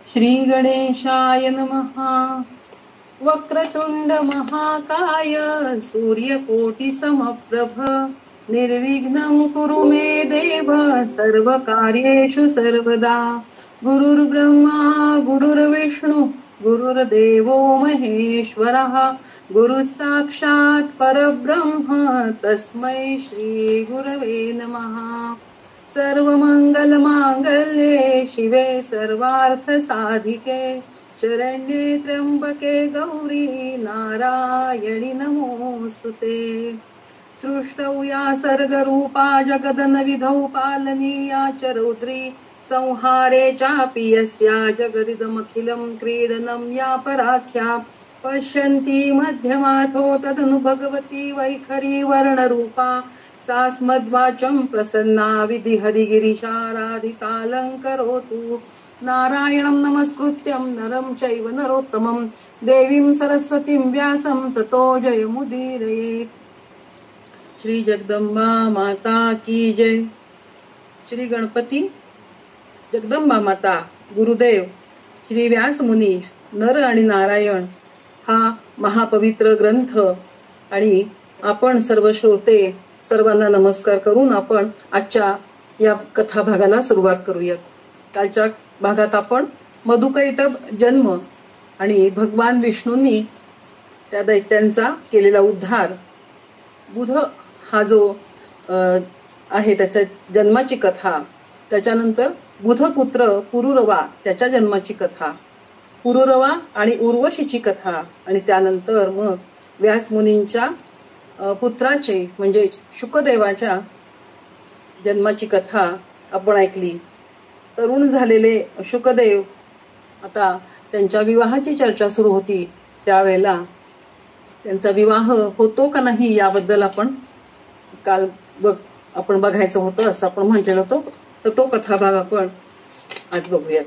श्री गणेशाय नमः। वक्रतुंड महाकाय सूर्यकोटि समप्रभ निर्विघ्नं कुरु मे देव सर्वकार्येषु सर्वदा। गुरुर्ब्रह्मा गुरुर्विष्णु गुरुर्देवो महेश्वरः गुरुः साक्षात् परब्रह्म तस्मै श्री गुरवे नमः। सर्वमंगलमांगल्ये शिवे सर्वार्थ साधिके शरण्ये त्र्यंबके गौरी नारायणी नमोस्तुते। सृष्टौ या सर्गरूपा जगदनविधौ पालनीया च रौद्री संहारे चापि यस्या जगदिदमखिलं क्रीडनं या पराख्या पश्यन्ती मध्यमाथो तदनु भगवती वैखरी वर्णरूपा सा स्मद्वाचं प्रसन्ना विधि हरिगिरिशाराधिकालङ्करोतु। नारायणं नमस्कृत्यं नरं चैव नरोत्तमं देवीं सरस्वतीं व्यासं ततो जयमुदीरयेत्। श्री जगदंबा माता की जय। श्री गणपती, जगदंबा माता, गुरुदेव, श्री व्यास मुनी, नर आणि नारायण हा महापवित्र ग्रंथ आणि आपण सर्व श्रोते सर्वांना नमस्कार करून आपण आजच्या या कथा भागाला सुरुवात करूयात। कालच्या भागात आपण मधुकैटभ जन्म आणि भगवान विष्णूंनी त्या दैत्यांचा केलेला उद्धार, बुध हा जो आहे त्याच्या जन्माची कथा, त्याच्यानंतर बुधपुत्र पुरुरवा त्याच्या जन्माची कथा, पुरुरवा आणि उर्वशीची कथा आणि त्यानंतर मग व्यास मुनींच्या पुत्राचे म्हणजे शुकदेवाच्या जन्माची कथा आपण ऐकली। तरुण झालेले शुकदेव आता त्यांच्या विवाहाची चर्चा सुरू होती, त्यावेळेला त्यांचा विवाह होतो का नाही याबद्दल आपण काल आपण बघायचं होतं असं आपण म्हटलेलं होतं, तर तो कथाभाग आपण आज बघूयात।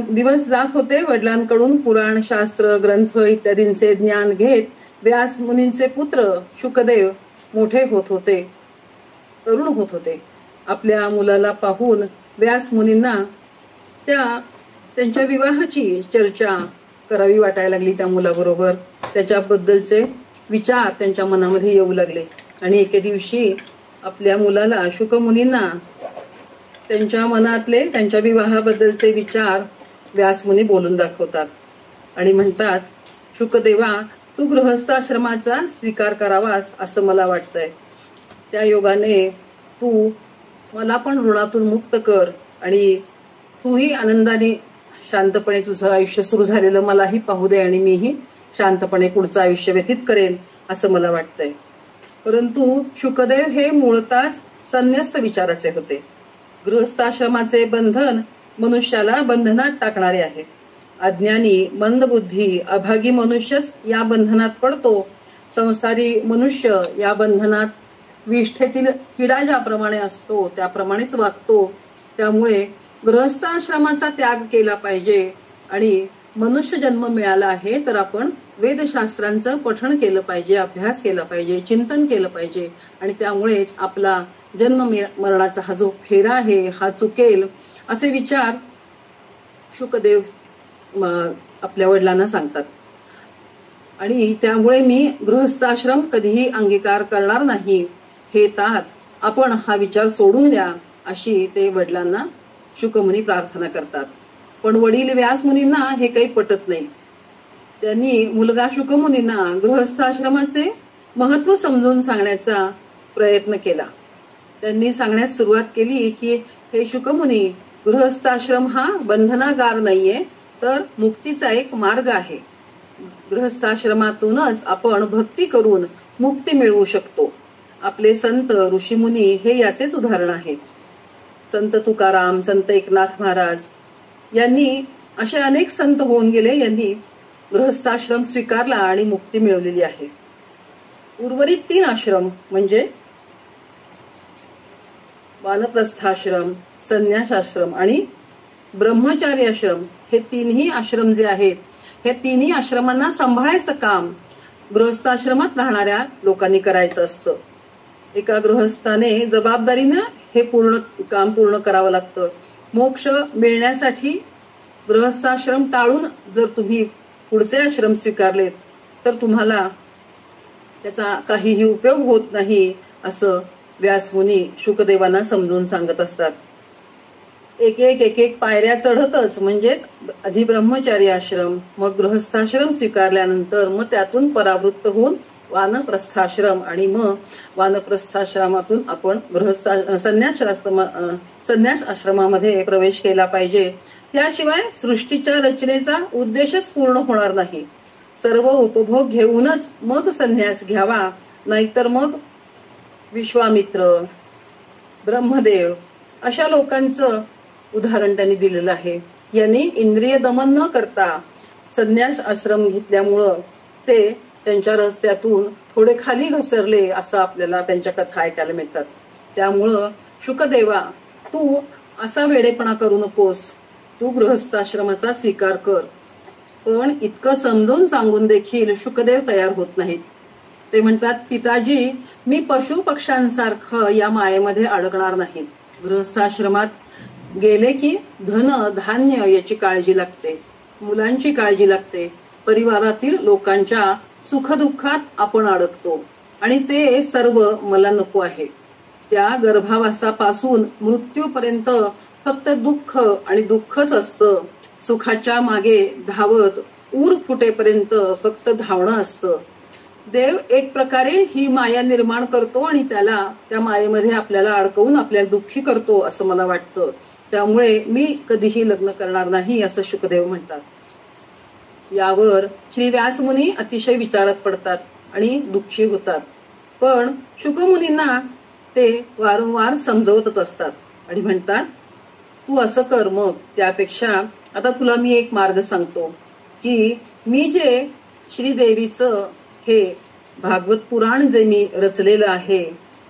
दिवस जात होते, वडिलांकडून पुराण शास्त्र ग्रंथ इत्यादींचे ज्ञान घेत व्यास मुनींचे पुत्र शुकदेव मोठे होत होते, तरुण होत होते। आपल्या मुलाला पाहून व्यास मुनींना त्यांच्या विवाहाची चर्चा करावी वाटायला लागली। त्या मुलाबरोबर त्याच्याबद्दलचे विचार त्यांच्या मनामध्ये येऊ लागले आणि एके दिवशी आपल्या मुलाला शुक मुनींना त्यांच्या मनातले त्यांच्या विवाहाबद्दलचे विचार व्यासमुनी बोलून दाखवतात आणि म्हणतात, शुकदेवा, तू गृहस्थाश्रमाचा स्वीकार करावास असं मला वाटतंय। त्या योगाने तू मला पण ऋणातून मुक्त कर आणि तूही आनंदाने शांतपणे तुझं आयुष्य सुरू झालेलं मलाही पाहू दे आणि मीही शांतपणे पुढचं आयुष्य व्यतीत करेन असं मला वाटतंय। परंतु शुकदेव हे मूळतःच संन्यस्त विचाराचे होते। गृहस्थाश्रमाचे बंधन मनुष्याला बंधनात टाकणारे आहे। अज्ञानी, मंदबुद्धी, अभागी मनुष्यच या बंधनात पडतो। संसारी मनुष्य या बंधनात विष्ठेतील किडा ज्याप्रमाणे असतो त्याप्रमाणेच वागतो। त्यामुळे गृहस्थाश्रमाचा त्याग केला पाहिजे आणि मनुष्य जन्म मिळाला आहे तर आपण वेदशास्त्रांचं पठण केलं पाहिजे, अभ्यास केला पाहिजे, चिंतन केलं पाहिजे आणि त्यामुळेच आपला जन्म मरणाचा हा जो फेरा आहे हा चुकेल असे विचार शुकदेव आपल्या वडिलांना सांगतात। आणि त्यामुळे मी गृहस्थाश्रम कधीही अंगीकार करणार नाही, हे तात आपण हा विचार सोडून द्या अशी ते वडिलांना शुकमुनी प्रार्थना करतात। पण वडील व्यास मुनींना हे काही पटत नाही। त्यांनी मुलगा शुकमुनींना गृहस्थाश्रमाचे महत्व समजून सांगण्याचा प्रयत्न केला। त्यांनी सांगण्यास सुरुवात केली की हे शुकमुनी, गृहस्थाश्रम हा बंधनागार नाहीये तर मुक्तीचा एक मार्ग आहे। गृहस्थाश्रमातूनच आपण भक्ती करून मुक्ती मिळवू शकतो। आपले संत ऋषीमुनी हे याचेच उदाहरण आहे। संत तुकाराम, संत एकनाथ महाराज यांनी असे अनेक संत होऊन गेले, यांनी गृहस्थाश्रम स्वीकारला आणि मुक्ती मिळवलेली आहे। उर्वरित 3 आश्रम म्हणजे वानप्रस्थाश्रम, संन्यासाश्रम आणि ब्रह्मचारी आश्रम, हे 3ही आश्रम जे आहेत हे 3ही आश्रमांना सांभाळायचं काम गृहस्थाश्रमात राहणाऱ्या लोकांनी करायचं असतं। एका गृहस्थाने जबाबदारीने हे काम पूर्ण करावं लागतं। मोक्ष मिळण्यासाठी गृहस्थाश्रम टाळून जर तुम्ही पुढचे आश्रम स्वीकारलेत तर तुम्हाला त्याचा काहीही उपयोग होत नाही असं व्यासमुनी शुकदेवांना समजून सांगत असतात. एक एक पायऱ्या चढतच म्हणजेच आधी ब्रह्मचारी आश्रम, मग गृहस्थाश्रम स्वीकारल्यानंतर मग त्यातून परावृत्त होऊन वानप्रस्थाश्रम आणि मग वानप्रस्थाश्रमातून आपण संन्यास आश्रमामध्ये प्रवेश केला पाहिजे. त्याशिवाय सृष्टीच्या रचनेचा उद्देशच पूर्ण होणार नाही. सर्व उपभोग घेऊनच मग संन्यास घ्यावा, नाहीतर मग विश्वामित्र, ब्रह्मदेव अशा लोकांचं उदाहरण त्यांनी दिलेलं आहे. यांनी इंद्रिय दमन न करता संन्यास आश्रम घेतल्यामुळं ते त्यांच्या रस्त्यातून थोडे खाली घसरले असं आपल्याला त्यांच्या कथा ऐकायला मिळतात. त्यामुळं शुकदेवा, तू असा वेडेपणा करू नकोस, तू गृहस्थाश्रमाचा स्वीकार कर. पण इतकं समजून सांगून देखील शुकदेव तयार होत नाहीत. ते म्हणतात, पिताजी, मी पशु पक्ष्यांसारखं या मायेमध्ये अडकणार नाही. गृहस्थाश्रमात गेले की धन धान्य याची काळजी लागते, मुलांची काळजी लागते, परिवारातील लोकांच्या सुखदुःखात आपण अडकतो आणि ते सर्व मला नको आहे. त्या गर्भावासापासून मृत्यूपर्यंत फक्त दुःख आणि दुःखच असतं. सुखाच्या मागे धावत ऊर फुटेपर्यंत फक्त धावणं असतं. देव एक प्रकारे ही माया निर्माण करतो आणि त्या मायेमध्ये आपल्याला अडकवून आपल्याला दुःखी करतो असं मला वाटतं. त्यामुळे मी कधीही लग्न करणार नाही असं शुकदेव म्हणतात. यावर श्री व्यासमुनी अतिशय विचारात पडतात आणि दुःखी होतात. पण शुकमुनींना ते वारंवार समजवतच असतात आणि म्हणतात, तू असं कर, मग त्यापेक्षा आता तुला मी एक मार्ग सांगतो की मी जे श्रीदेवीचं हे भागवत पुराण जे मी रचलेलं आहे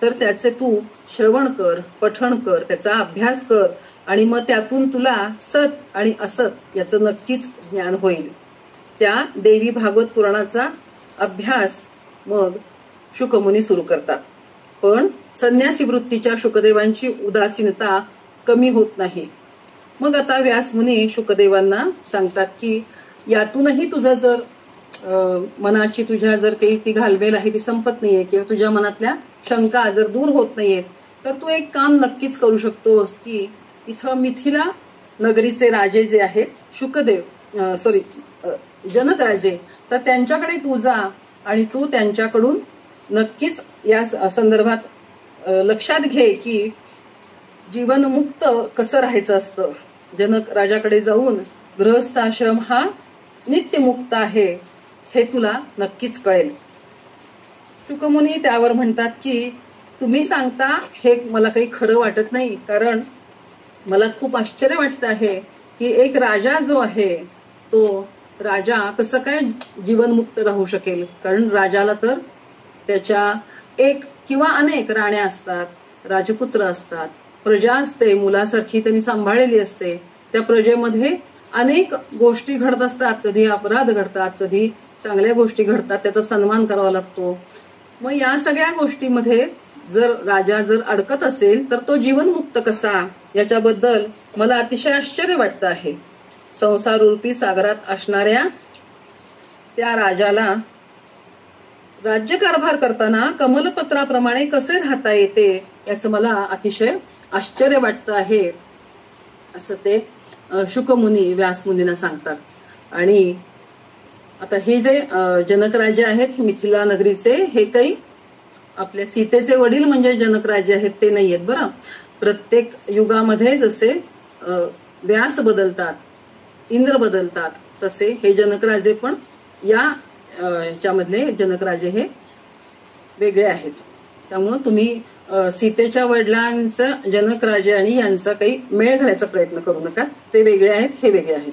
तर त्याचे तू श्रवण कर, पठण कर, त्याचा अभ्यास कर आणि मग त्यातून तुला सत आणि असत याचं नक्कीच ज्ञान होईल. त्या देवी भागवत पुराणाचा अभ्यास मग शुकमुनी सुरू करतात. पण संन्यासी वृत्तीच्या शुकदेवांची उदासीनता कमी होत नाही. मग आता व्यासमुनी शुकदेवांना सांगतात की यातूनही तुझं जर मनाची तुझ्या जर काही ती घालमेल आहे ती संपत नाहीये किंवा तुझ्या मनातल्या शंका जर दूर होत नाहीयेत तर तू एक काम नक्कीच करू शकतोस की इथं मिथिला नगरीचे राजे जे आहेत जनक राजे, तर त्यांच्याकडे तू जा आणि तू त्यांच्याकडून नक्कीच या संदर्भात लक्षात घे की जीवनमुक्त कसं राहायचं असतं. जनक राजाकडे जाऊन गृहस्थाश्रम हा नित्यमुक्त आहे हे तुला नक्कीच कळेल. शुकमुनी त्यावर म्हणतात की तुम्ही सांगता हे मला काही खरं वाटत नाही, कारण मला खूप आश्चर्य वाटतं आहे की एक राजा जो आहे तो राजा कसं काय जीवनमुक्त राहू शकेल. कारण राजाला तर त्याच्या एक किंवा अनेक राण्या असतात, राजपुत्र असतात, प्रजा असते, मुलासारखी त्यांनी सांभाळलेली असते. त्या प्रजेमध्ये अनेक गोष्टी घडत असतात, कधी अपराध घडतात, कधी चांगल्या गोष्टी घडतात, त्याचा सन्मान करावा लागतो. मग या सगळ्या गोष्टीमध्ये जर राजा जर अडकत असेल तर तो जीवनमुक्त कसा, याच्याबद्दल मला अतिशय आश्चर्य वाटतं आहे. संसाररूपी सागरात असणाऱ्या त्या राजाला राज्यकारभार करताना कमलपत्राप्रमाणे कसे राहता येते याचं मला अतिशय आश्चर्य वाटतं आहे असं ते शुकमुनी व्यासमुनींना सांगतात. आणि आता हे जे जनक राजे आहेत मिथिला नगरीचे, हे काही आपल्या सीतेचे वडील म्हणजे जनक राजे आहेत ते नाही आहेत बरं. प्रत्येक युगामध्ये जसे व्यास बदलतात, इंद्र बदलतात, तसे हे जनकराजे पण या ह्याच्यामधले जनकराजे हे वेगळे आहेत. त्यामुळं तुम्ही सीतेच्या वडिलांचं जनकराजे आणि यांचा काही मेळ घालायचा प्रयत्न करू नका. ते वेगळे आहेत, हे वेगळे आहेत.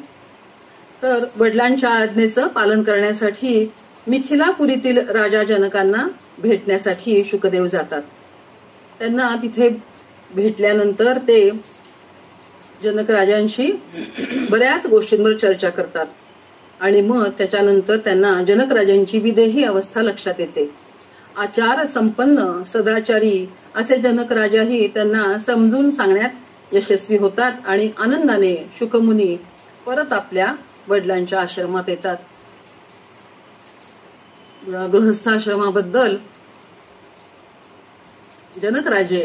तर वडिलांच्या आज्ञेचं पालन करण्यासाठी मिथिलापुरीतील राजा जनकांना भेटण्यासाठी शुकदेव जातात. त्यांना तिथे भेटल्यानंतर ते जनक राजांशी बऱ्याच गोष्टींवर चर्चा करतात आणि मग त्याच्यानंतर त्यांना जनक राजांची विदेही अवस्था लक्षात येते. आचार संपन्न सदाचारी असे जनक राजाही त्यांना समजून सांगण्यात यशस्वी होतात आणि आनंदाने शुकमुनी परत आपल्या वडिलांच्या आश्रमात येतात. गृहस्थाश्रमाबद्दल जनक राजे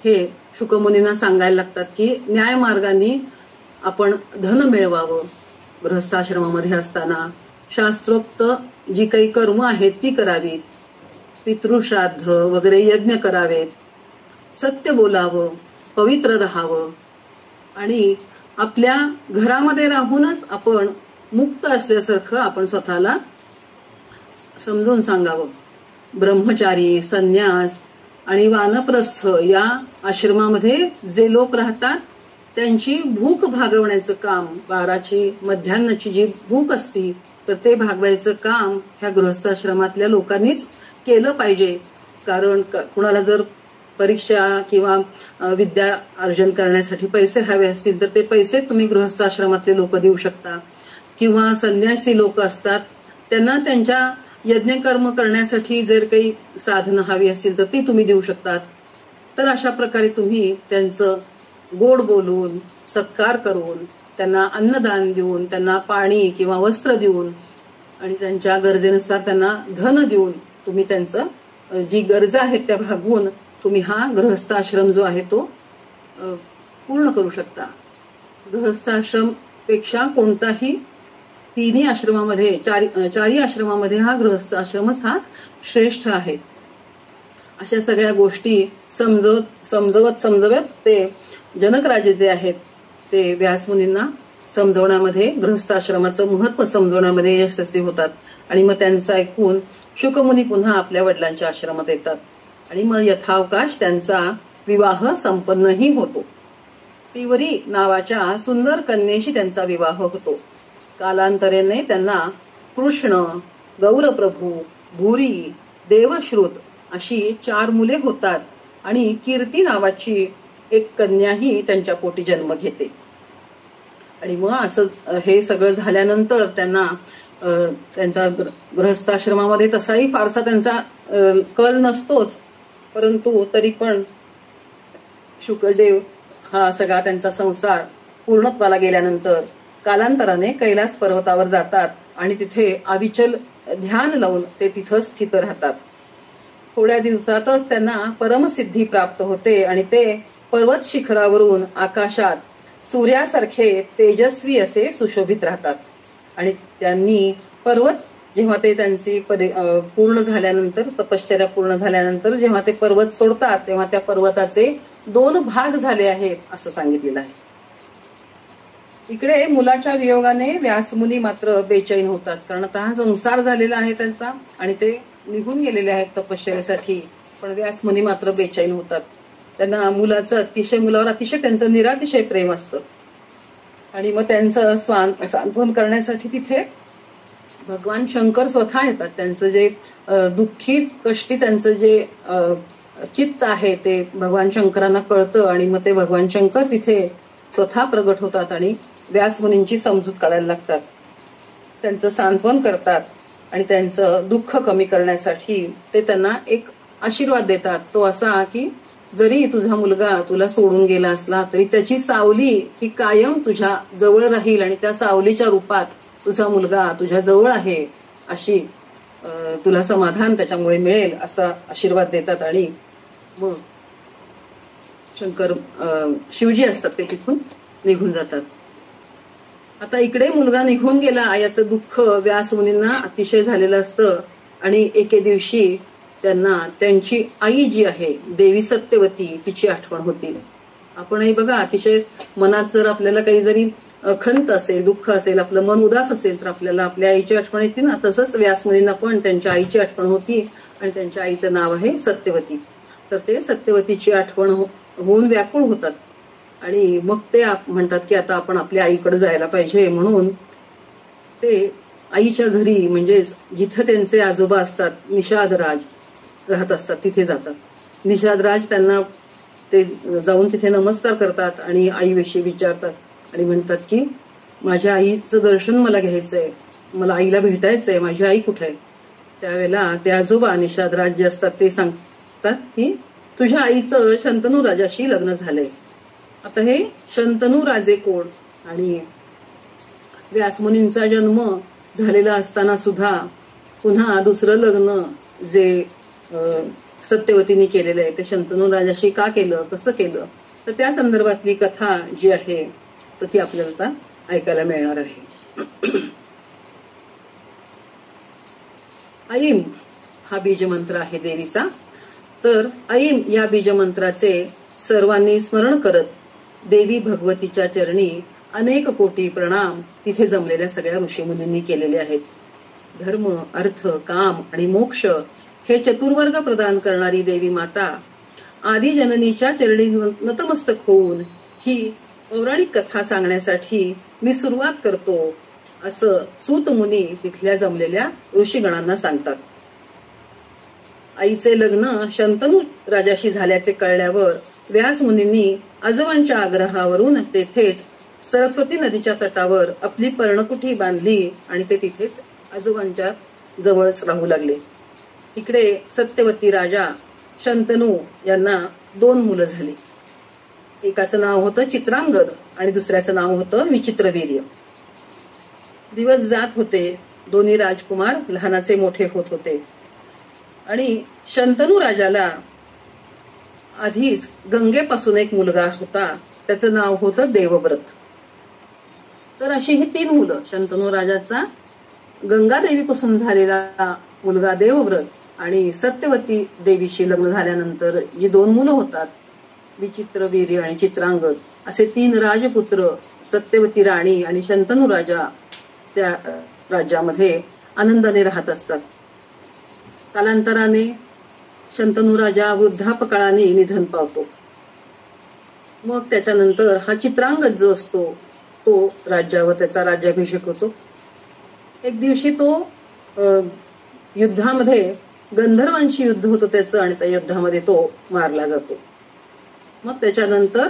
हे शुकमुनींना सांगायला लागतात की न्यायमार्गाने आपण धन मिळवावं. गृहस्थाश्रमामध्ये असताना शास्त्रोक्त जी काही कर्म आहेत ती करावीत, पितृश्राद्ध वगैरे यज्ञ करावेत, सत्य बोलावं, पवित्र राहावं आणि आपल्या घरामध्ये राहूनच आपण मुक्त असल्यासारखं आपण स्वतःला समजून सांगावं. ब्रह्मचारी, संन्यास आणि वानप्रस्थ या आश्रमामध्ये जे लोक राहतात त्यांची भूक भागवण्याचं काम, बाराची मध्यान्नाची जी भूक असती तर ते भागवायचं काम ह्या गृहस्थाश्रमातल्या लोकांनीच केलं पाहिजे. कारण कुणाला जर परीक्षा किंवा विद्या अर्जन करण्यासाठी पैसे हवे असतील तर ते पैसे तुम्ही गृहस्थाश्रमातले लोक देऊ शकता. किंवा संन्यासी लोक असतात त्यांना त्यांच्या यज्ञकर्म करण्यासाठी जर काही साधनं हवी असतील तर ती तुम्ही देऊ शकतात. तर अशा प्रकारे तुम्ही त्यांचं गोड बोलून, सत्कार करून, त्यांना अन्नदान देऊन, त्यांना पाणी किंवा वस्त्र देऊन आणि त्यांच्या गरजेनुसार त्यांना धन देऊन तुम्ही त्यांचं जी गरज आहेत त्या भागवून तुम्ही हा गृहस्थाश्रम जो आहे तो पूर्ण करू शकता. गृहस्थाश्रम पेक्षा कोणताही तिन्ही आश्रमामध्ये चारही आश्रमामध्ये हा गृहस्थाश्रमच हा श्रेष्ठ आहे. अशा सगळ्या गोष्टी समजवत ते जनक राजे जे आहेत ते व्यासमुनींना समजवण्यामध्ये, गृहस्थाश्रमाचं महत्व समजवण्यामध्ये यशस्वी होतात. आणि मग त्यांचं ऐकून शुकमुनी पुन्हा आपल्या वडिलांच्या आश्रमात येतात आणि मग यथावकाश त्यांचा विवाह संपन्नही होतो. तिवरी नावाच्या सुंदर कन्येशी त्यांचा विवाह होतो. कालांतराने त्यांना कृष्ण, गौरप्रभू, भूरी, देवश्रुत अशी 4 मुले होतात आणि कीर्ती नावाची एक कन्याही त्यांच्या पोटी जन्म घेते. आणि मग असं हे सगळं झाल्यानंतर त्यांना त्यांचा गृहस्थाश्रमामध्ये तसाही फारसा त्यांचा कल नसतोच, परंतु तरी पण शुकदेव हा सगळा त्यांचा संसार पूर्णत्वाला गेल्यानंतर कालांतराने कैलास पर्वतावर जातात आणि तिथे अविचल ध्यान लावून ते तिथं स्थित राहतात. थोड्या दिवसातच त्यांना परमसिद्धी प्राप्त होते आणि ते पर्वत शिखरावरून आकाशात सूर्यासारखे तेजस्वी असे सुशोभित राहतात. आणि त्यांनी पर्वत जेव्हा ते त्यांची पूर्ण झाल्यानंतर, तपश्चर्या पूर्ण झाल्यानंतर जेव्हा ते पर्वत सोडतात तेव्हा त्या पर्वताचे 2 भाग झाले आहेत असं सांगितलेलं आहे. इकडे मुलाच्या वियोगाने व्यासमुनी मात्र बेचैन होतात, कारण आता हा संसार झालेला आहे त्यांचा आणि ते निघून गेलेले आहेत तपश्चर्यासाठी. पण व्यासमुनी मात्र बेचैन होतात. त्यांना मुलावर अतिशय त्यांचं निरातिशय प्रेम असतं. आणि मग त्यांचं सांत्वन करण्यासाठी तिथे भगवान शंकर स्वतः येतात. त्यांचं जे दुःखित कष्टी त्यांचं जे चित्त आहे ते भगवान शंकरांना कळतं आणि मग ते भगवान शंकर तिथे स्वतः प्रगट होतात आणि व्यासमुनींची समजूत काढायला लागतात. त्यांचं सांत्वन करतात आणि त्यांचं दुःख कमी करण्यासाठी ते त्यांना एक आशीर्वाद देतात. तो असा की जरी तुझा मुलगा तुला सोडून गेला असला तरी त्याची सावली ही कायम तुझ्या जवळ राहील आणि त्या सावलीच्या रूपात तुझा मुलगा तुझ्या जवळ आहे अशी तुला समाधान त्याच्यामुळे मिळेल असा आशीर्वाद देतात. आणि मग शिवजी असतात ते तिथून निघून जातात. आता इकडे मुलगा निघून गेला याचं दुःख व्यासमुनींना अतिशय झालेलं असतं आणि एके दिवशी त्यांना त्यांची आई जी आहे देवी सत्यवती तिची आठवण होती. आपणही बघा अतिशय मनात जर आपल्याला काही जरी खंत असेल, दुःख असेल, आपलं मन उदास असेल तर आपल्याला आपल्या आईची आठवण येते ना. तसंच व्यासमुनींना पण त्यांच्या आईची आठवण होती आणि त्यांच्या आईचं नाव आहे सत्यवती. तर ते सत्यवतीची आठवण होऊन व्याकुळ होतात आणि मग ते म्हणतात की आता आपण आपल्या आईकडे जायला पाहिजे. म्हणून ते आईच्या घरी म्हणजेच जिथं त्यांचे आजोबा असतात निषादराज राहत असतात तिथे जातात. निषादराज त्यांना ते जाऊन तिथे नमस्कार करतात आणि आईविषयी विचारतात आणि म्हणतात की माझ्या आईचं दर्शन मला घ्यायचंय, मला आईला भेटायचंय, माझी आई कुठे आहे. त्यावेळेला ते आजोबा निषादराज जे असतात ते सांगतात की तुझ्या आईचं शंतनू राजाशी लग्न झालंय आता हे शंतनू राजे कोण आणि व्यासमुनींचा जन्म झालेला असताना सुद्धा पुन्हा दुसरं लग्न जे सत्यवतीने केलेलं आहे ते शंतनू राजाशी का केलं, कसं केलं, तर त्या संदर्भातली कथा जी आहे तर ती आपल्याला आता ऐकायला मिळणार आहे. ऐम हा बीजमंत्र आहे देवीचा. तर ऐम या बीजमंत्राचे सर्वांनी स्मरण करत देवी भगवतीच्या चरणी अनेक कोटी प्रणाम तिथे जमलेल्या सगळ्या ऋषीमुनींनी केलेले आहेत. धर्म, अर्थ, काम आणि मोक्ष हे चतुर्वर्ग प्रदान करणारी देवी माता आदी जननीच्या चरणी नतमस्तक होऊन ही पौराणिक कथा सांगण्यासाठी मी सुरुवात करतो असं सूत मुनी तिथल्या जमलेल्या ऋषीगणांना सांगतात. आईचे लग्न शंतनू राजाशी झाल्याचे कळल्यावर व्यास मुनींनी आजोबांच्या आग्रहावरून तेथेच सरस्वती नदीच्या तटावर आपली पर्णकुटी बांधली आणि ते तिथेच आजोबांच्या जवळच राहू लागले. इकडे सत्यवती राजा शंतनू यांना 2 मुलं झाली. एकाचं नाव होतं चित्रांगद आणि दुसऱ्याचं नाव होतं विचित्रवीर्य. दिवस जात होते, दोन्ही राजकुमार लहानाचे मोठे होत होते आणि शंतनू राजाला आधीच गंगेपासून एक मुलगा होता, त्याचं नाव होतं देवव्रत. तर अशी ही 3 मुलं, शंतनू राजाचा गंगादेवीपासून झालेला मुलगा देवव्रत आणि सत्यवती देवीशी लग्न झाल्यानंतर जी 2 मुलं होतात विचित्रवीर्य आणि चित्रांगद, असे 3 राजपुत्र सत्यवती राणी आणि शंतनू राजा त्या राज्यामध्ये आनंदाने राहत असतात. कालांतराने शंतनू राजा वृद्धापकाळाने निधन पावतो. मग त्याच्यानंतर हा चित्रांगद जो असतो तो राज्यावर त्याचा राज्याभिषेक होतो. एक दिवशी तो युद्धामध्ये गंधर्वांशी युद्ध होतं त्याचं आणि त्या युद्धामध्ये तो मारला जातो. मग त्याच्यानंतर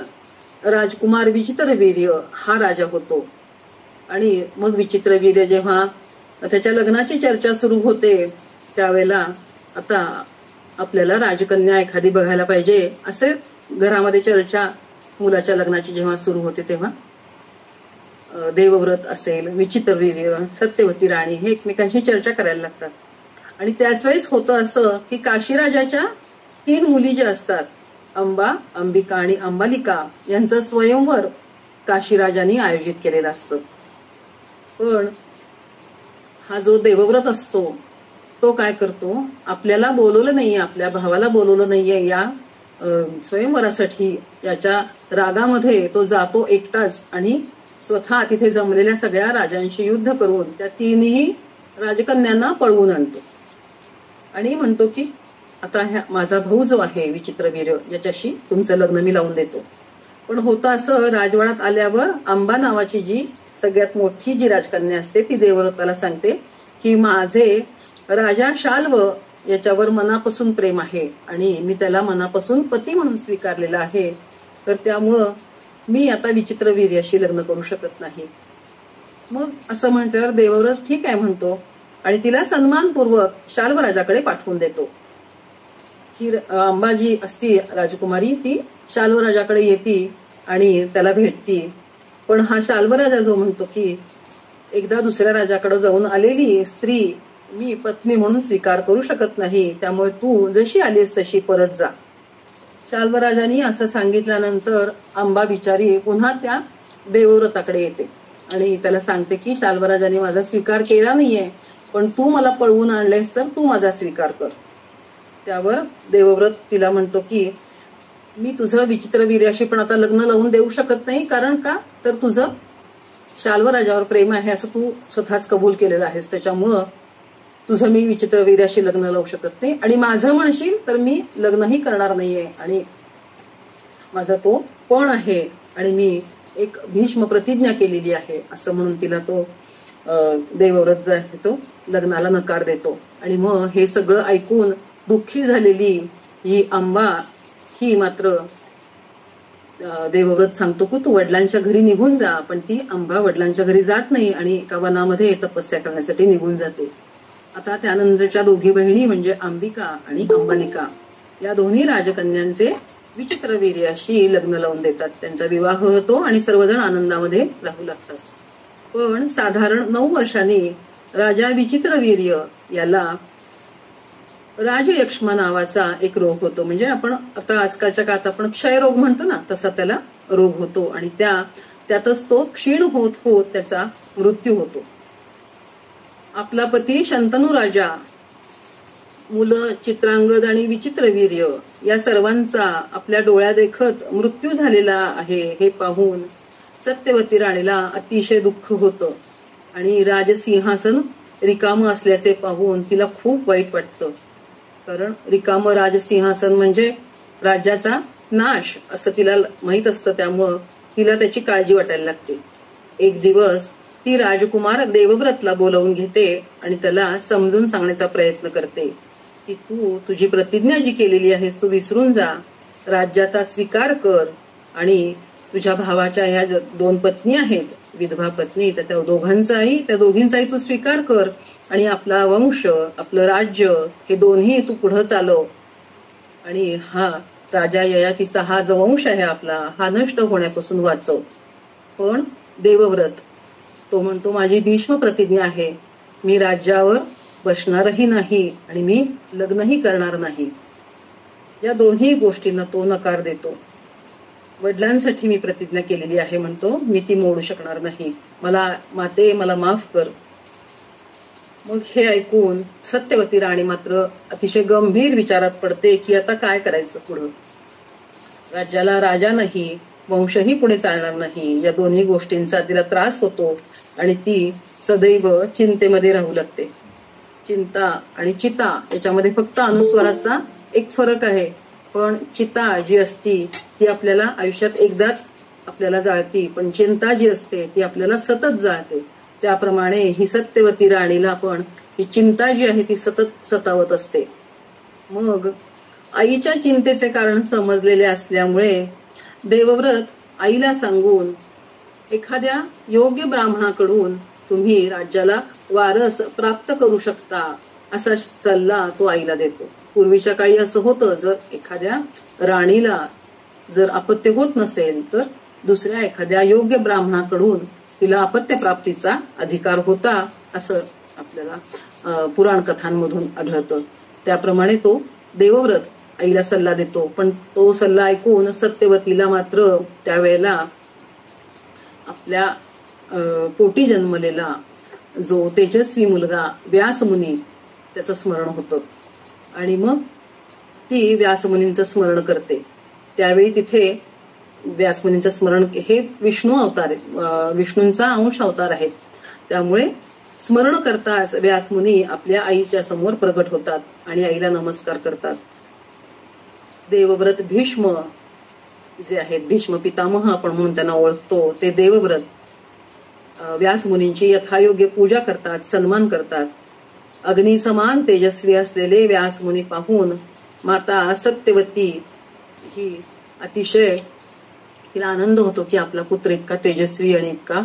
राजकुमार विचित्रवीर्य हा राजा होतो आणि मग विचित्रवीर्य जेव्हा त्याच्या लग्नाची चर्चा सुरू होते त्यावेळेला आता आपल्याला राजकन्या एखादी बघायला पाहिजे असे घरामध्ये चर्चा मुलाच्या लग्नाची जेव्हा सुरू होते तेव्हा देवव्रत असेल, विचित्रवीर्य, सत्यवती राणी हे एकमेकांशी चर्चा करायला लागतात. आणि त्याच वेळेस होतं असं की काशीराजाच्या 3 मुली ज्या असतात अंबा, अंबिका आणि अंबालिका यांचं स्वयंवर काशीराजांनी आयोजित केलेलं असतं. पण हा जो देवव्रत असतो तो काय करतो, आपल्याला बोलवलं नाहीये, आपल्या भावाला बोलवलं नाहीये या स्वयंवरासाठी, याच्या रागामध्ये तो जातो एकटाच आणि स्वतः तिथे जमलेल्या सगळ्या राजांशी युद्ध करून त्या 3ही राजकन्यांना पळवून आणतो आणि म्हणतो की आता माझा भाऊ जो आहे विचित्रवीर्य याच्याशी तुमचं लग्न मी लावून देतो. पण होतं असं, राजवाड्यात आल्यावर अंबा नावाची जी सगळ्यात मोठी जी राजकन्या असते ती देवव्रताला सांगते की माझे राजा शाल्व याच्यावर मनापासून प्रेम आहे आणि मी त्याला मनापासून पती म्हणून स्वीकारलेला आहे, तर त्यामुळं मी आता विचित्रवीर्याशी लग्न करू शकत नाही. मग असं म्हटल्यावर देवव्रत ठीक आहे म्हणतो आणि तिला सन्मानपूर्वक शाल्व राजाकडे पाठवून देतो. ही अंबाजी असती राजकुमारी ती शाल्व राजाकडे येते आणि त्याला भेटती. पण हा शाल्व राजा जो म्हणतो की एकदा दुसऱ्या राजाकडे जाऊन आलेली स्त्री मी पत्नी म्हणून स्वीकार करू शकत नाही, त्यामुळे तू जशी आलीस तशी परत जा. शाल्वराजांनी असं सांगितल्यानंतर अंबा बिचारी पुन्हा त्या देवव्रताकडे येते आणि त्याला सांगते की शाल्वराजांनी माझा स्वीकार केला नाहीये, पण तू मला पळवून आणलेस तर तू माझा स्वीकार कर. त्यावर देवव्रत तिला म्हणतो की मी तुझं विचित्रवीर्याशी पण आता लग्न लावून देऊ शकत नाही, कारण का तर तुझं शाल्वराजावर प्रेम आहे असं तू स्वतःच कबूल केलेलं आहेस, त्याच्यामुळं तुझं मी विचित्रवीर्याशी लग्न लावू शकत नाही आणि माझं म्हणशील तर मी लग्नही करणार नाहीये आणि माझा तो पण आहे आणि मी एक भीष्म प्रतिज्ञा केलेली आहे असं म्हणून तिला तो देवव्रत जो आहे तो लग्नाला नकार देतो. आणि मग हे सगळं ऐकून दुःखी झालेली ही अंबा ही मात्र देवव्रत सांगतो की तू वडिलांच्या घरी निघून जा, पण ती अंबा वडिलांच्या घरी जात नाही आणि एका वनामध्ये तपस्या करण्यासाठी निघून जाते. आता त्यानंतरच्या दोघी बहिणी म्हणजे अंबिका आणि अंबालिका या दोन्ही राजकन्यांचे विचित्रवीर्याशी लग्न लावून देतात. त्यांचा विवाह होतो आणि सर्वजण आनंदामध्ये राहू लागतात. पण साधारण 9 वर्षांनी राजा विचित्रवीर्य याला राजयक्ष्मा नावाचा एक रोग होतो. म्हणजे आपण आता आजकालच्या काळात आपण क्षयरोग म्हणतो ना, तसा त्याला रोग होतो आणि त्यातच तो क्षीण होत होत त्याचा मृत्यू होतो. आपला पती शंतनू राजा, मुलं चित्रांगद आणि विचित्रवीर्य या सर्वांचा आपल्या डोळ्यादेखत मृत्यू झालेला आहे हे पाहून सत्यवती राणीला अतिशय दुःख होतं आणि राजसिंहासन रिकाम असल्याचे पाहून तिला खूप वाईट वाटतं. कारण रिकाम राजसिंहासन म्हणजे राज्याचा नाश असं तिला माहित असतं. त्यामुळं तिला त्याची काळजी वाटायला लागते. एक दिवस ती राजकुमार देवव्रतला बोलावून घेते आणि त्याला समजून सांगण्याचा प्रयत्न करते की तू तुझी प्रतिज्ञा जी केलेली आहेस तू विसरून जा, राज्याचा स्वीकार कर आणि तुझ्या भावाच्या ह्या 2 पत्नी आहेत विधवा पत्नी, तर त्या दोघींचाही तू स्वीकार कर आणि आपला वंश आपलं राज्य हे दोन्ही तू पुढे चालव आणि हा राजा ययातीचा हा जो वंश आहे आपला हा नष्ट होण्यापासून वाचव. पण देवव्रत तो म्हणतो माझी भीष्म प्रतिज्ञा आहे, मी राज्यावर बसणारही नाही आणि मी लग्नही करणार नाही. या दोन्ही गोष्टींना तो नकार देतो. वडिलांसाठी मी प्रतिज्ञा केलेली आहे म्हणतो, मी ती मोडू शकणार नाही, मला माफ कर. मग हे ऐकून सत्यवती राणी मात्र अतिशय गंभीर विचारात पडते की आता काय करायचं पुढं. राज्याला राजा नाही, वंशही पुढे चालणार नाही, या दोन्ही गोष्टींचा तिला त्रास होतो आणि ती सदैव चिंतेमध्ये राहू लागते. चिंता आणि चिता याच्यामध्ये फक्त अनुस्वाराचा एक फरक आहे. पण चिता जी असती ती आपल्याला आयुष्यात एकदाच आपल्याला जाळती, पण चिंता जी असते ती आपल्याला सतत जाळते. त्याप्रमाणे ही सत्यवती राणीला पण ही चिंता जी आहे ती सतत सतावत असते. मग आईच्या चिंतेचे कारण समजलेले असल्यामुळे देवव्रत आईला सांगून एखाद्या योग्य ब्राह्मणाकडून तुम्ही राज्याला वारस प्राप्त करू शकता असा सल्ला तो आईला देतो. पूर्वीच्या काळी असं होतं, जर एखाद्या राणीला जर अपत्य होत नसेल तर दुसऱ्या एखाद्या योग्य ब्राह्मणाकडून तिला अपत्य प्राप्तीचा अधिकार होता असं आपल्याला पुराण कथांमधून आढळतं. त्याप्रमाणे तो देवव्रत आईला सल्ला देतो. पण तो सल्ला ऐकून सत्यवतीला मात्र त्यावेळेला आपल्या पोटी जन्मलेला जो तेजस्वी मुलगा व्यासमुनी त्याचं स्मरण होतं आणि मग ती व्यासमुनींचं स्मरण करते. त्यावेळी तिथे व्यासमुनींचं स्मरण हे विष्णू अवतार, विष्णूंचा अंश अवतार आहेत. त्यामुळे स्मरण करताच व्यासमुनी आपल्या आईच्या समोर प्रगट होतात आणि आईला नमस्कार करतात. देवव्रत भीष्म जे आहेत, भीष्म पितामह आपण म्हणून त्यांना ओळखतो, ते देवव्रत व्यासमुनींची यथायोग्य पूजा करतात, सन्मान करतात. अग्निसमान तेजस्वी असलेले व्यासमुनी पाहून माता सत्यवती ही अतिशय तिला आनंद होतो की आपला पुत्र इतका तेजस्वी आणि इतका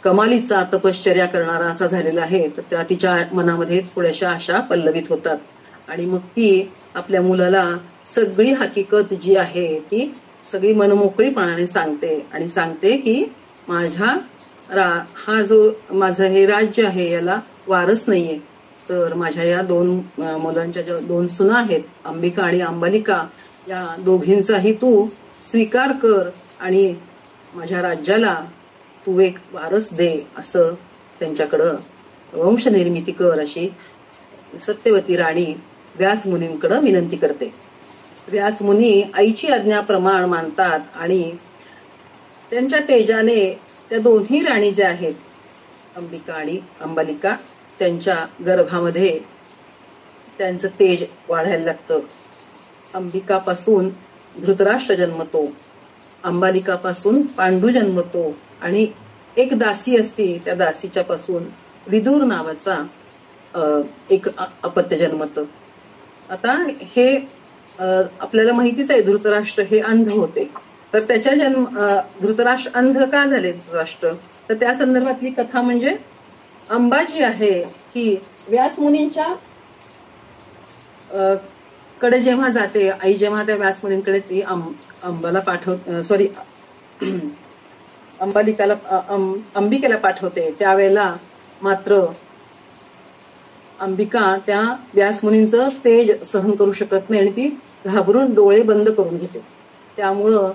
कमालीचा तपश्चर्या करणारा असा झालेला आहे. तर त्या तिच्या मनामध्ये थोड्याशा आशा पल्लवित होतात आणि मग ती आपल्या मुलाला सगळी हकीकत जी आहे ती सगळी मनमोकळीपणाने सांगते आणि सांगते की हा जो माझं हे राज्य आहे याला वारस नाहीये, तर माझ्या या 2 मुलांच्या ज्या 2 सुना आहेत अंबिका आणि अंबालिका या दोघींचाही तू स्वीकार कर आणि माझ्या राज्याला तू एक वारस दे असं त्यांच्याकडं वंश निर्मिती कर अशी सत्यवती राणी व्यासमुनींकडे विनंती करते. व्यासमुनी आईची आज्ञाप्रमाण मानतात आणि त्यांच्या तेजाने त्या दोन्ही राणी ज्या आहेत अंबिका आणि अंबालिका त्यांच्या गर्भामध्ये त्यांचं तेज वाढायला लागतं. अंबिकापासून धृतराष्ट्र जन्मतो, अंबालिकापासून पांडू जन्मतो आणि एक दासी असते, त्या दासीच्या पासून विदुर नावाचा एक अपत्य जन्मतं. आता हे आपल्याला माहितीच आहे, धृतराष्ट्र हे अंध होते, तर त्याच्या धृतराष्ट्र अंध का झाले धृतराष्ट्र, तर त्या संदर्भातली कथा म्हणजे अंबा जी आहे ही व्यासमुनींच्या कडे जेव्हा जाते, आई जेव्हा त्या व्यासमुनींकडे ती अंबाला अंबिकेला पाठवते, त्यावेळेला मात्र अंबिका त्या व्यासमुनींचं तेज सहन करू शकत नाही आणि ती घाबरून डोळे बंद करून घेते. त्यामुळं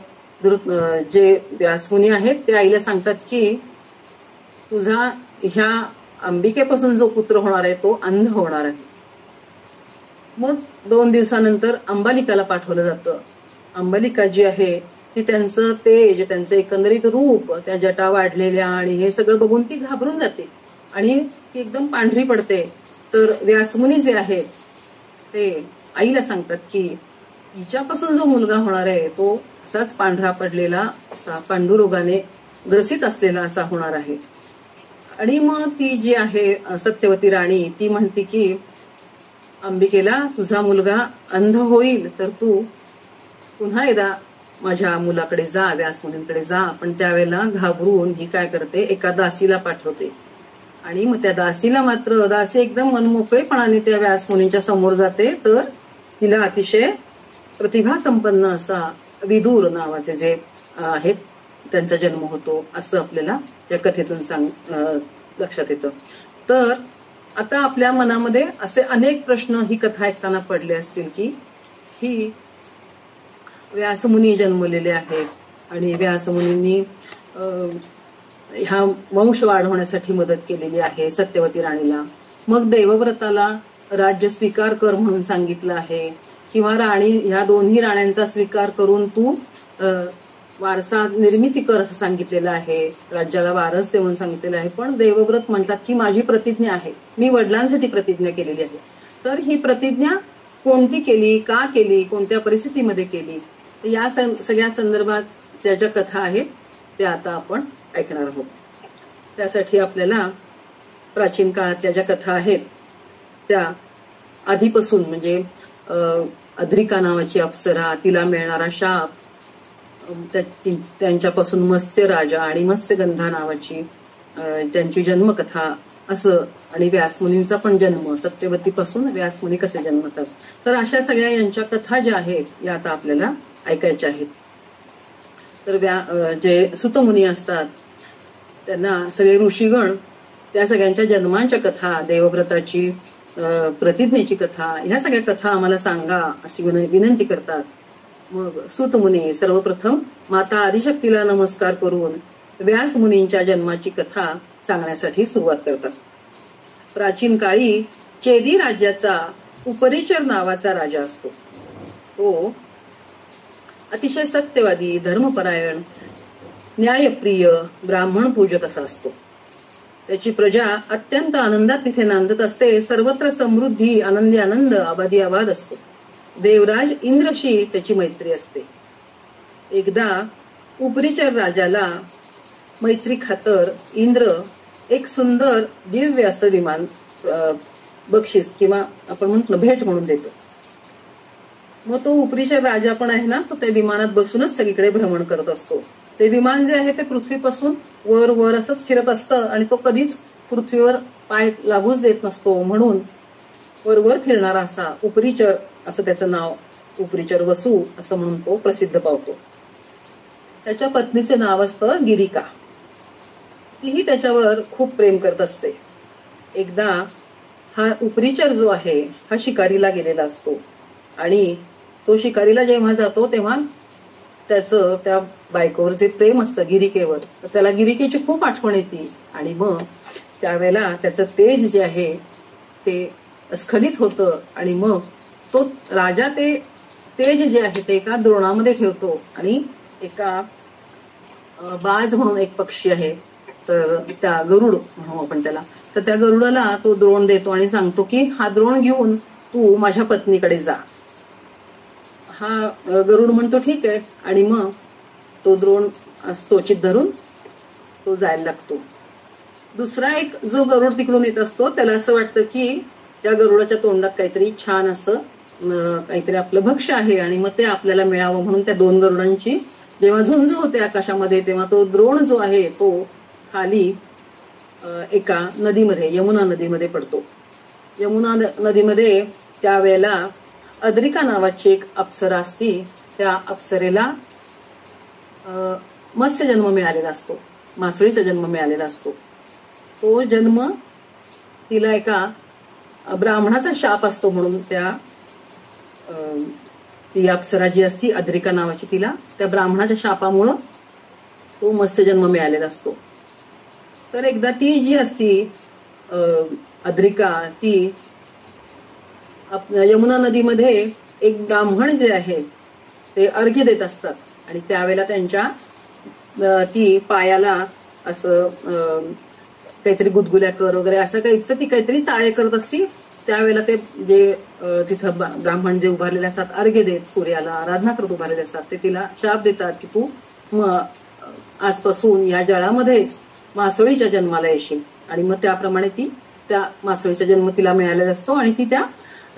जे व्यासमुनी आहेत ते आईला सांगतात की तुझा ह्या अंबिकेपासून जो पुत्र होणार आहे तो अंध होणार आहे. मग 2 दिवसानंतर अंबालिकाला पाठवलं जातं. अंबालिका जी आहे ती त्यांचं तेज, त्यांचं एकंदरीत रूप, त्या जटा वाढलेल्या आणि हे सगळं बघून ती घाबरून जाते आणि ती एकदम पांढरी पडते. तर व्यासमुनी जे आहेत ते आईला सांगतात की हिच्यापासून जो मुलगा होणार आहे तो असाच पांढरा पडलेला, असा पांडुरोगाने ग्रसित असलेला असा होणार आहे. आणि मग ती जी आहे सत्यवती राणी ती म्हणते की अंबिकेला तुझा मुलगा अंध होईल तर तू पुन्हा एकदा माझ्या मुलाकडे जा, व्यासमुनींकडे जा. पण त्यावेळेला घाबरून ही काय करते, एका दासीला पाठवते आणि मग त्या दासीला मात्र दासी एकदम मनमोकळेपणाने त्या व्यासमुनींच्या समोर जाते. तर तिला अतिशय प्रतिभा संपन्न असा विदूर नावाचे जे आहेत त्यांचा जन्म होतो असं आपल्याला या कथेतून लक्षात येतं. तर आता आपल्या मनामध्ये असे अनेक प्रश्न ही कथा ऐकताना पडले असतील की ही व्यासमुनी जन्मलेले आहेत आणि व्यासमुनींनी ह्या वंश वाढवण्यासाठी मदत केलेली आहे सत्यवती राणीला. मग देवव्रताला राज्य स्वीकार कर म्हणून सांगितलं आहे किंवा राणी ह्या दोन्ही राण्यांचा स्वीकार करून तू वारसा निर्मिती कर असं सांगितलेलं आहे, राज्याला वारस दे म्हणून सांगितलेलं आहे. पण देवव्रत म्हणतात की माझी प्रतिज्ञा आहे, मी वडिलांसाठी प्रतिज्ञा केलेली आहे. तर ही प्रतिज्ञा कोणती केली, का केली, कोणत्या परिस्थितीमध्ये केली, या सगळ्या संदर्भात त्या ज्या कथा आहेत त्या आता आपण ऐकणार आहोत. त्यासाठी आपल्याला प्राचीन काळातल्या ज्या कथा आहेत त्या आधीपासून म्हणजे अद्रिका नावाची अप्सरा, तिला मिळणारा शाप, त्यांच्यापासून मत्स्य राजा आणि मत्स्यगंधा नावाची त्यांची जन्मकथा असं, आणि व्यासमुनींचा पण जन्म, सत्यवतीपासून व्यासमुनी कसे जन्मतात, तर अशा सगळ्या यांच्या कथा ज्या आहेत या आता आपल्याला ऐकायच्या आहेत. तर जे सुतमुनी असतात त्यांना सगळे ऋषीगण त्या सगळ्यांच्या जन्मांच्या कथा, देवव्रताची प्रतिज्ञेची कथा, ह्या सगळ्या कथा आम्हाला सांगा अशी विनंती करतात. मग सुतमुनी सर्वप्रथम माता आदिशक्तीला नमस्कार करून व्यासमुनींच्या जन्माची कथा सांगण्यासाठी सुरुवात करतात. प्राचीन काळी चेदी राज्याचा उपरिचर नावाचा राजा असतो. तो अतिशय सत्यवादी, धर्मपरायण, न्यायप्रिय, ब्राह्मण पूजक असा असतो. त्याची प्रजा अत्यंत आनंदात तिथे नांदत असते. सर्वत्र समृद्धी, आनंदी आनंद, आबादी आबाद असतो. देवराज इंद्रशी त्याची मैत्री असते. एकदा उपरिचर राजाला मैत्री खातर इंद्र एक सुंदर दिव्य असं विमान बक्षीस किंवा आपण म्हटलं भेट म्हणून देतो. मग तो उपरिचर राजा पण आहे ना, तो त्या विमानात बसूनच सगळीकडे भ्रमण करत असतो. ते विमान जे आहे ते पृथ्वीपासून वर वर असंच फिरत असतं आणि तो कधीच पृथ्वीवर पाय लागूच देत नसतो. म्हणून वरवर फिरणारा असा उपरिचर, असं त्याचं नाव, उपरिचर वसू असं म्हणून तो प्रसिद्ध पावतो. त्याच्या पत्नीचे नाव असतं गिरिका. तीही त्याच्यावर खूप प्रेम करत असते. एकदा हा उपरिचर जो आहे हा शिकारीला गेलेला असतो आणि तो शिकारीला जेव्हा जातो तेव्हा त्याचं त्या बायकोवर जे प्रेम असतं गिरिकेवर, त्याला गिरिकेची खूप आठवण येते आणि मग त्यावेळेला त्याचं तेज जे आहे ते स्खलित होतं आणि मग तो राजा ते तेज जे आहे ते एका द्रोणामध्ये ठेवतो आणि एका बाज म्हणून एक पक्षी आहे, तर त्या गरुड म्हणू आपण त्याला, तर त्या गरुडाला तो द्रोण देतो आणि सांगतो की हा द्रोण घेऊन तू माझ्या पत्नीकडे जा. हा गरुड म्हणतो ठीक आहे आणि मग तो द्रोण चोचीत धरून तो जायला लागतो. दुसरा एक जो गरुड तिकडून येत असतो त्याला असं वाटतं की त्या गरुडाच्या तोंडात काहीतरी छान असं काहीतरी आपलं भक्ष्य आहे आणि मग ते आपल्याला मिळावं म्हणून त्या दोन गरुडांची जेव्हा झुंज होते आकाशामध्ये तेव्हा तो द्रोण जो आहे तो खाली एका नदीमध्ये, यमुना नदीमध्ये पडतो. यमुना नदीमध्ये त्यावेळेला अद्रिका नावाची एक अप्सरा असती. त्या अप्सरेला मत्स्य जन्म मिळालेला असतो, मासळीचा जन्म मिळालेला असतो. तो जन्म तिला एका ब्राह्मणाचा शाप असतो म्हणून ती अप्सरा जी असती अद्रिका नावाची, तिला त्या ब्राह्मणाच्या शापामुळं तो मत्स्य जन्म मिळालेला असतो. तर एकदा ती जी असती अद्रिका, ती यमुना नदीमध्ये एक ब्राह्मण जे आहे ते अर्घ्य देत असतात आणि त्यावेळेला ती पायाला असं काहीतरी गुदगुल्या कर वगैरे असं ती काहीतरी चाळे करत असती. त्यावेळेला ते जे तिथं ब्राह्मण जे उभारलेले असतात अर्घ्य देत, सूर्याला आराधना करत उभारलेले असतात, ते तिला शाप देतात की तू आजपासून या जळामध्येच मासळीच्या जन्माला येशील. आणि मग त्याप्रमाणे ती त्या मासळीचा जन्म तिला मिळालेला असतो आणि ती त्या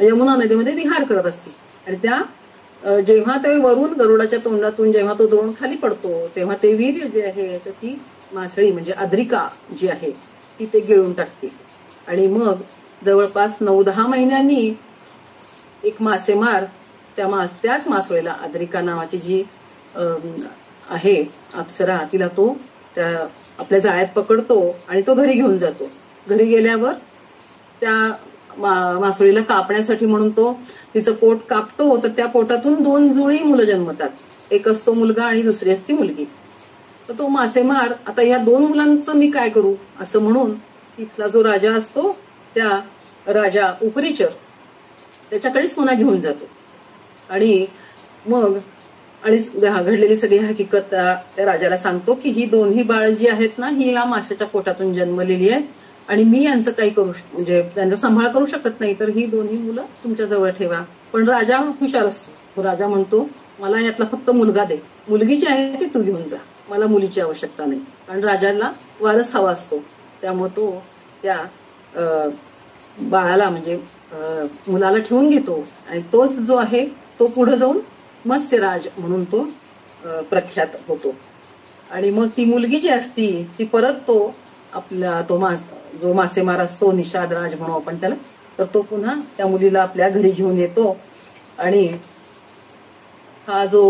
यमुना नदीमध्ये विहार करत असते. आणि जेव्हा ते वरून गरुडाच्या तोंडातून जेव्हा तो द्रोण खाली पडतो तेव्हा ते वीर्य जे आहे तर ती मासळी म्हणजे अद्रिका जी आहे ती ते गिळून टाकते. आणि मग जवळपास 9-10 महिन्यांनी एक मासेमार त्याच मासळीला, अद्रिका नावाची जी आहे अप्सरा, तिला तो त्या आपल्या जाळ्यात पकडतो आणि तो घरी घेऊन जातो. घरी गेल्यावर त्या मासळीला कापण्यासाठी म्हणून तो तिचं पोट कापतो. तर त्या पोटातून 2 जुळी मुलं जन्मतात, एक असतो मुलगा आणि दुसरी असती मुलगी. तर तो मासेमार आता या 2 मुलांचं मी काय करू असं म्हणून तिथला जो राजा असतो त्या राजा उपरीचर त्याच्याकडेच पुन्हा घेऊन जातो. आणि मग घडलेली सगळी हकीकत त्या राजाला सांगतो की ही दोन्ही बाळ जी आहेत ना ही या माशाच्या पोटातून जन्मलेली आहेत आणि मी यांचं काही म्हणजे त्यांचा सांभाळ करू शकत नाही, तर ही दोन्ही मुलं तुमच्या जवळ ठेवा. पण राजा हुशार असतो. राजा म्हणतो मला यातला फक्त मुलगा दे, मुलगी जी आहे ती तू घेऊन जा, मला मुलीची आवश्यकता नाही. कारण राजाला वारस हवा असतो. त्यामुळे तो त्या बाळाला म्हणजे मुलाला ठेवून घेतो आणि तोच जो आहे तो पुढे जाऊन मत्स्यराज म्हणून तो प्रख्यात होतो. आणि मग ती मुलगी जी असती ती परत तो आपला जो मासेमार असतो निषादराज म्हणू आपण त्याला, तर तो पुन्हा त्या मुलीला आपल्या घरी घेऊन येतो. आणि हा जो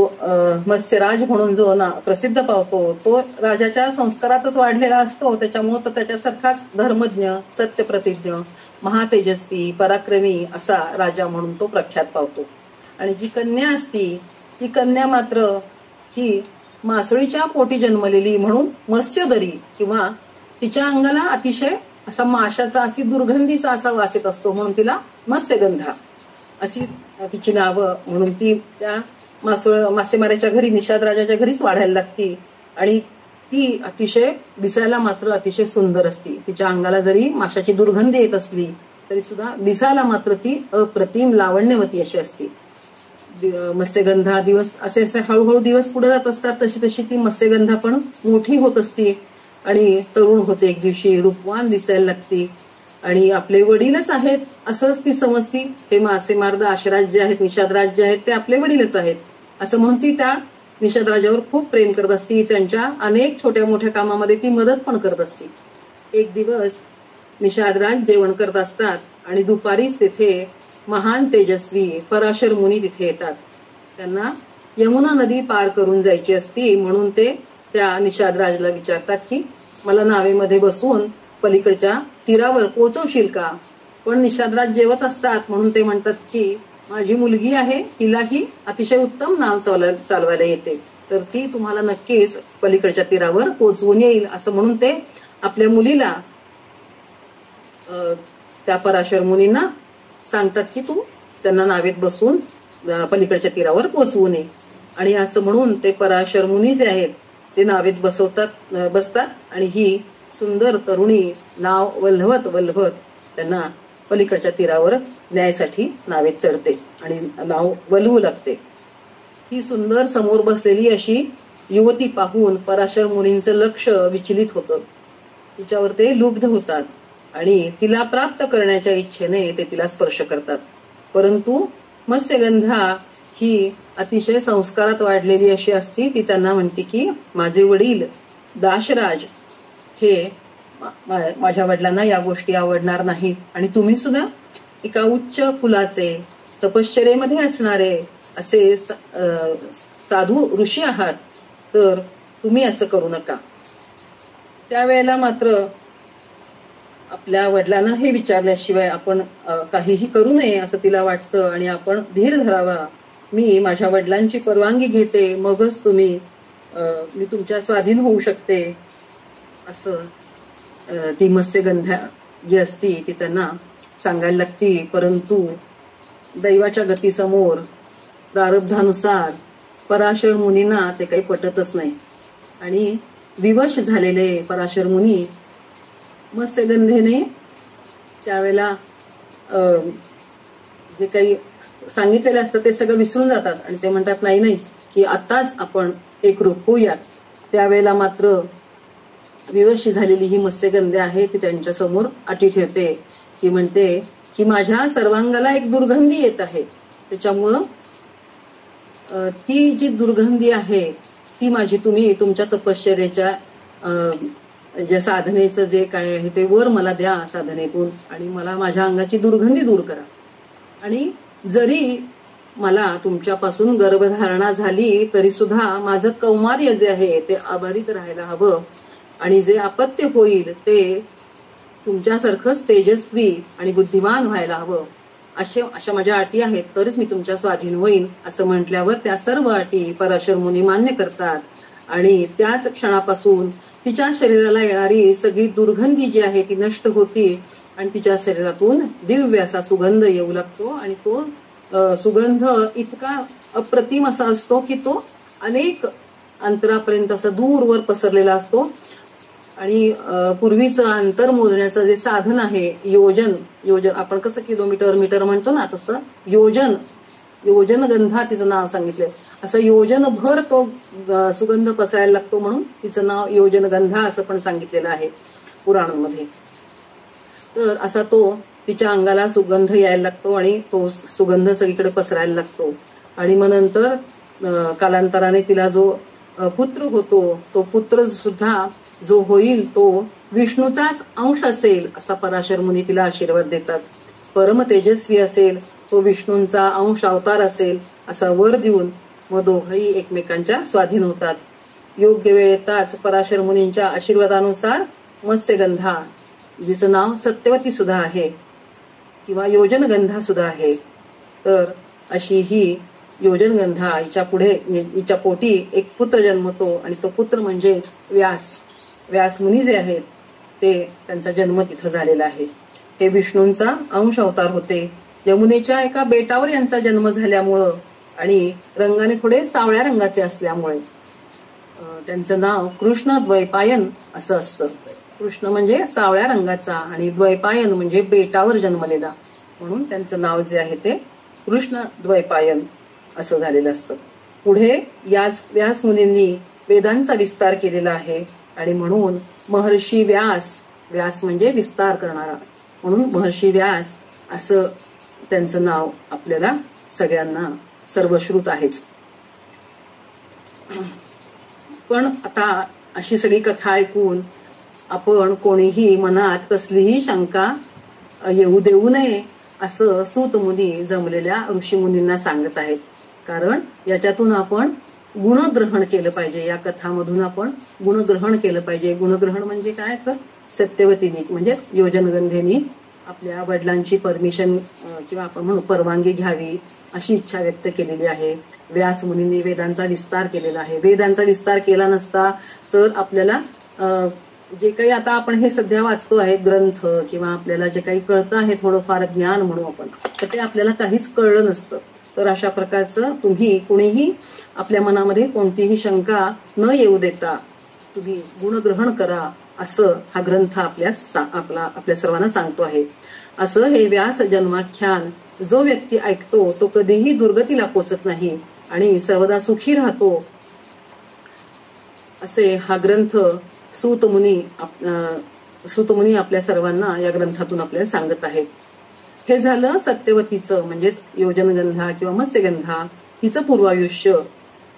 मत्स्यराज म्हणून जो प्रसिद्ध पावतो तो राजाच्या संस्कारातच वाढलेला असतो. त्याच्यामुळे तो त्याच्यासारखाच धर्मज्ञ, सत्यप्रतिज्ञ, महातेजस्वी, पराक्रमी असा राजा म्हणून तो प्रख्यात पावतो. आणि जी कन्या असती ती कन्या मात्र ही मासळीच्या पोटी जन्मलेली म्हणून मत्स्योदरी किंवा तिच्या अंगाला अतिशय असा माशाचा अशी दुर्गंधीचा असा वास येत असतो म्हणून तिला मत्स्यगंधा अशी तिची नावं. म्हणून ती त्या मासेमाराच्या घरी निषाद राजाच्या घरीच वाढायला लागती. आणि ती अतिशय दिसायला मात्र अतिशय सुंदर असती. तिच्या अंगाला जरी माशाची दुर्गंधी येत असली तरी सुद्धा दिसायला मात्र ती अप्रतिम लावण्यवती अशी असती. मत्स्यगंधा दिवस असे हळूहळू दिवस पुढे जात असतात तशी तशी ती मत्स्यगंधा पण मोठी होत असते आणि तरुण होते. एक दिवशी रूपवान दिसायला लागते आणि आपले वडीलच आहेत असंच ती समजती. हे मासेमार दाशराज जे आहेत, निषादराज जे आहेत ते आपले वडीलच आहेत असं म्हणून ती त्या निषादराजावर खूप प्रेम करत असती. त्यांच्या अनेक छोट्या मोठ्या कामामध्ये ती मदत पण करत असती. एक दिवस निषादराज जेवण करत असतात आणि दुपारीच तिथे महान तेजस्वी पराशर मुनी तिथे येतात. त्यांना यमुना नदी पार करून जायची असती म्हणून ते त्या निषादराजला विचारतात की मला नावेमध्ये बसवून पलीकडच्या तीरावर पोहोचवशील का. पण निषादराज जेवत असतात म्हणून ते म्हणतात की माझी मुलगी आहे, हिलाही अतिशय उत्तम नाव चालवायला येते, तर ती तुम्हाला नक्कीच पलीकडच्या तीरावर पोहोचवून येईल असं म्हणून ते आपल्या मुलीला त्या पराशर मुनींना सांगतात की तू त्यांना नावेत बसून पलीकडच्या तीरावर पोहोचवू नये. आणि असं म्हणून ते पराशर मुनी जे आहेत ते नावेत बसतात आणि ही सुंदर तरुणी नाव वल्हवत त्यांना पलीकडच्या तीरावर न्यायसाठी नावेत चढते आणि नाव वल्हवू लागते. ही सुंदर समोर बसलेली अशी युवती पाहून पराशर मुनींचं लक्ष विचलित होतं. तिच्यावर ते लुब्ध होतात आणि तिला प्राप्त करण्याच्या इच्छेने ते तिला स्पर्श करतात. परंतु मत्स्यगंधा ही अतिशय संस्कारात वाढलेली अशी असती. ती त्यांना म्हणते की माझे वडील दाशराज हे माझ्या वडिलांना या गोष्टी आवडणार नाहीत आणि तुम्ही सुद्धा एका उच्च कुलाचे तपश्चर्येमध्ये असणारे असे साधू ऋषी आहात, तर तुम्ही असं करू नका. त्यावेळेला मात्र आपल्या वडिलांना हे विचारल्याशिवाय आपण काहीही करू नये असं तिला वाटतं आणि आपण धीर धरावा. मी माझ्या वडिलांची परवानगी घेते, मगच मी तुमच्या स्वाधीन होऊ शकते असं ती मत्स्यगंधा जी असती ती त्यांना सांगायला लागती. परंतु दैवाच्या गतीसमोर प्रारब्धानुसार पराशर मुनींना ते काही पटतच नाही आणि विवश झालेले पराशर मुनी मत्स्यगंधेने त्यावेळेला जे काही सांगितलेलं असतं ते सगळं विसरून जातात आणि ते म्हणतात नाही की आताच आपण एकरूप होऊयात. त्यावेळेला मात्र विवशी झालेली ही मत्स्यगंधा आहे ती त्यांच्या समोर अटी ठेवते की म्हणते की माझ्या सर्वांगाला एक दुर्गंधी येत आहे, त्याच्यामुळं ती जी दुर्गंधी आहे ती माझी तुम्ही तुमच्या तपश्चर्याच्या ज्या साधनेचं जे काय आहे ते वर मला द्या साधनेतून आणि मला माझ्या अंगाची दुर्गंधी दूर करा. आणि जरी मला तुमच्यापासून गर्भधारणा झाली तरी सुद्धा माझं कौमार्य जे आहे ते अबाधित राहायला हवं आणि जे अपत्य होईल ते तुमच्यासारखंच तेजस्वी आणि बुद्धिमान व्हायला हवं. अशा माझ्या अटी आहेत, तरच मी तुमच्या स्वाधीन होईन असं म्हटल्यावर त्या सर्व अटी पराशर मुनी मान्य करतात आणि त्याच क्षणापासून तिच्या शरीराला येणारी सगळी दुर्गंधी जी आहे ती नष्ट होती आणि तिच्या शरीरातून दिव्य असा सुगंध येऊ लागतो आणि तो सुगंध इतका अप्रतिम असा असतो की तो अनेक अंतरापर्यंत असा दूरवर पसरलेला असतो. आणि पूर्वीचं अंतर मोजण्याचं जे साधन आहे योजन आपण कसं किलोमीटर मीटर म्हणतो ना, तसं योजनगंधा तिचं नाव सांगितलंय. असं योजनभर तो सुगंध पसरायला लागतो म्हणून तिचं नाव योजनगंधा असं पण सांगितलेलं आहे पुराणांमध्ये. तर असा तो तिच्या अंगाला सुगंध यायला लागतो आणि तो सुगंध सगळीकडे पसरायला लागतो. आणि मग नंतर कालांतराने तिला जो पुत्र होतो तो पुत्र सुद्धा जो होईल तो विष्णूचाच अंश असेल असा पराशर मुनी तिला आशीर्वाद देतात. परम तेजस्वी असेल, तो विष्णूंचा अंश अवतार असेल असा वर देऊन मग दोघंही एकमेकांच्या स्वाधीन होतात. योग्य वेळ येताच पराशर मुनींच्या आशीर्वादानुसार मत्स्यगंधा, जिचं नाव सत्यवती सुद्धा आहे किंवा योजनगंधा सुद्धा आहे, तर अशी ही योजनगंधा हिच्या पोटी एक पुत्र जन्मतो आणि तो पुत्र म्हणजेच व्यास मुनी जे आहेत ते त्यांचा जन्म तिथं झालेला आहे. ते विष्णूंचा अंश अवतार होते. यमुनेच्या एका बेटावर यांचा जन्म झाल्यामुळं आणि रंगाने थोडे सावळ्या रंगाचे असल्यामुळे त्यांचं नाव कृष्ण द्वैपायन असं असतं. कृष्ण म्हणजे सावळ्या रंगाचा आणि द्वैपायन म्हणजे बेटावर जन्मलेला, म्हणून त्यांचं नाव जे आहे ते कृष्ण द्वैपायन असं झालेलं असतं. पुढे याच व्यास मुनींनी वेदांचा विस्तार केलेला आहे आणि म्हणून महर्षी व्यास म्हणजे विस्तार करणारा, म्हणून महर्षी व्यास असं त्यांचं नाव आपल्याला सगळ्यांना सर्वश्रुत आहेच. पण आता अशी सगळी कथा ऐकून आपण कोणीही मनात कसलीही शंका येऊ देऊ नये असं सूत मुनी जमलेल्या ऋषी मुनींना सांगत आहेत. कारण याच्यातून आपण गुणग्रहण केलं पाहिजे, या कथामधून आपण गुणग्रहण केलं पाहिजे. गुणग्रहण म्हणजे काय, तर सत्यवतीनी म्हणजे योजनगंधेनी आपल्या वडिलांची परमिशन किंवा आपण म्हणू परवानगी घ्यावी अशी इच्छा व्यक्त केलेली आहे. व्यास मुनींनी वेदांचा विस्तार केलेला आहे. वेदांचा विस्तार केला नसता तर आपल्याला जे काही आता आपण हे सध्या वाचतो आहे ग्रंथ किंवा आपल्याला जे काही कळतं आहे थोडंफार ज्ञान म्हणू आपण, तर ते आपल्याला काहीच कळलं नसतं. तर अशा प्रकारचं तुम्ही कुणीही आपल्या मनामध्ये कोणतीही शंका न येऊ देता तुम्ही गुणग्रहण करा असं हा ग्रंथ आपल्या सर्वांना सांगतो आहे. असं हे व्यास जन्माख्यान जो व्यक्ती ऐकतो तो कधीही दुर्गतीला पोचत नाही आणि सर्वदा सुखी राहतो असे हा ग्रंथ सूतमुनी आपल्या सर्वांना या ग्रंथातून आपल्याला सांगत आहेत. हे झालं सत्यवतीचं म्हणजेच योजनगंधा किंवा मत्स्यगंधा हिचं पूर्वायुष्य.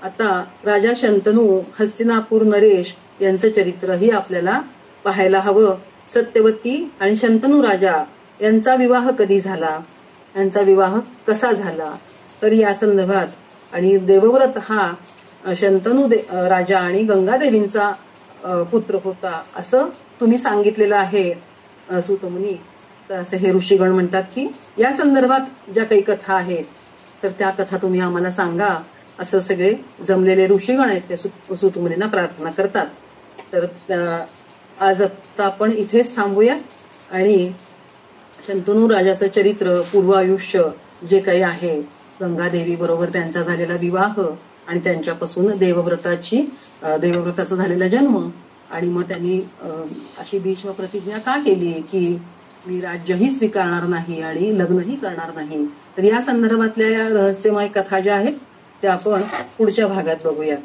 आता राजा शंतनू, हस्तिनापूर नरेश यांचं चरित्रही आपल्याला पाहायला हवं. सत्यवती आणि शंतनू राजा यांचा विवाह कधी झाला, यांचा विवाह कसा झाला, तर या संदर्भात आणि देवव्रत हा शंतनू राजा आणि गंगादेवींचा पुत्र होता असं तुम्ही सांगितलेलं आहे सूतमुनी. तर असे हे ऋषीगण म्हणतात की या संदर्भात ज्या काही कथा आहेत तर त्या कथा तुम्ही आम्हाला सांगा, असं सगळे जमलेले ऋषीगण आहेत ते सूतमुनींना प्रार्थना करतात. तर आज आता आपण इथेच थांबूया आणि शंतनू राजाचं चरित्र, पूर्व आयुष्य जे काही आहे, गंगादेवी बरोबर त्यांचा झालेला विवाह आणि त्यांच्यापासून देवव्रताचा झालेला जन्म, आणि मग त्यांनी अशी भीष्म प्रतिज्ञा का केली की मी राज्यही स्वीकारणार नाही आणि लग्नही करणार नाही. तर या संदर्भातल्या या रहस्यमय कथा ज्या आहेत त्या आपण पुढच्या भागात बघूया.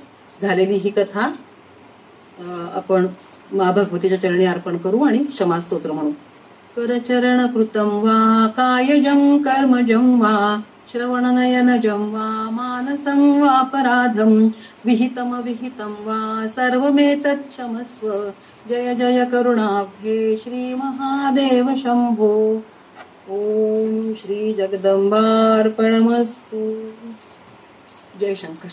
झालेली ही कथा आपण भगवतीच्या चरणी अर्पण करू आणि क्षमास्तोत्र म्हणू. करचरण कृतं वा कायजं कर्मजं वा श्रवणनयनजं वा मानसं वापराधं विहितं वा सर्वमेतत् क्षमस्व. जय जय करुणाब्धे श्री महादेव शंभो. ओम श्री जगदंबार्पणमस्तु. जय शंकर.